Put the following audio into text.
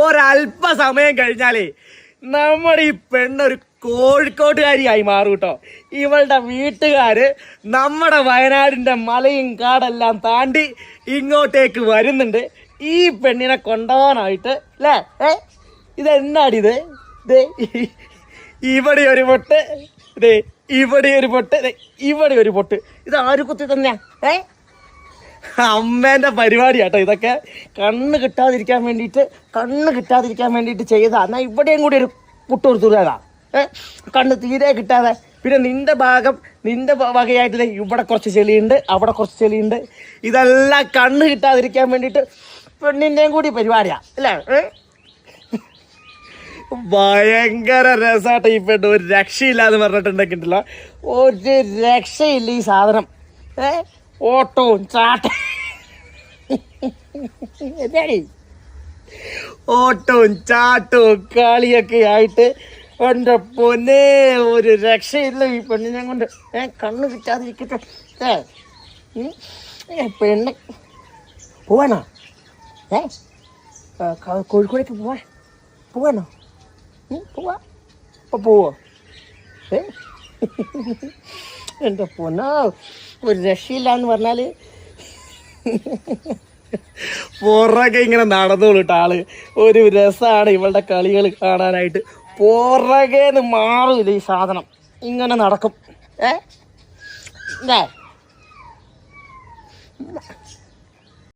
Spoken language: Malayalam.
ഒരല്പസമയം കഴിഞ്ഞാലേ നമ്മുടെ ഈ പെണ്ണൊരു കോഴിക്കോട്ടുകാരിയായി മാറും കേട്ടോ. ഇവളുടെ വീട്ടുകാര് നമ്മുടെ വയനാടിന്റെ മലയും കാടെല്ലാം താണ്ടി ഇങ്ങോട്ടേക്ക് വരുന്നുണ്ട് ഈ പെണ്ണിനെ കൊണ്ടുപോകാനായിട്ട് അല്ലേ. ഇതെന്നാടിത്? ഇവിടെ ഒരു പൊട്ട്, ഇവിടെ ഒരു പൊട്ട്, ഇവിടെ ഒരു പൊട്ട്. ഇത് ആര് കുത്തി തന്നെയാ? അമ്മേന്റെ പരിപാടിയാട്ടോ ഇതൊക്കെ. കണ്ണ് കിട്ടാതിരിക്കാൻ വേണ്ടിയിട്ട് ചെയ്താ. എന്നാ ഇവിടെയും കൂടി ഒരു പുട്ട് കൊടുത്തുതാ. കണ്ണ് തീരെ കിട്ടാതെ. പിന്നെ നിന്റെ വകയായിട്ട് ഇവിടെ കുറച്ച് ചെളിയുണ്ട്, അവിടെ കുറച്ച് ചെളിയുണ്ട്. ഇതെല്ലാം കണ്ണ് കിട്ടാതിരിക്കാൻ വേണ്ടിയിട്ട് പെണ്ണിൻ്റെയും കൂടി പരിപാടിയാ അല്ലേ. ഭയങ്കര രസമായിട്ട് ഈ പെണ്ണ്. ഒരു രക്ഷയില്ലാന്ന് പറഞ്ഞിട്ടുണ്ടെങ്കിലോ ഒരു രക്ഷയില്ല ഈ സാധനം. ഓട്ടവും ചാട്ടവും എന്താടി, ഓട്ടവും ചാട്ടവും കളിയൊക്കെ ആയിട്ട് എൻ്റെ പൊന്നെ ഒരു രക്ഷയില്ല ഈ പെണ്ണിനെ കൊണ്ട്. കണ്ണ് കിട്ടാതിരിക്കട്ടെ. പെണ്ണ് പോവാനോ? കോഴിക്കോടേക്ക് പോവാനോ? പോവാ. അപ്പം പോവോ? എൻ്റെ പൊന്നോ ഒരു രക്ഷയില്ല എന്ന് പറഞ്ഞാൽ പുറകെ ഇങ്ങനെ നടന്നോളൂട്ടോ ആള്. ഒരു രസമാണ് ഇവളുടെ കളികൾ കാണാനായിട്ട്. പുറകേന്ന് മാറില്ല ഈ സാധനം, ഇങ്ങനെ നടക്കും.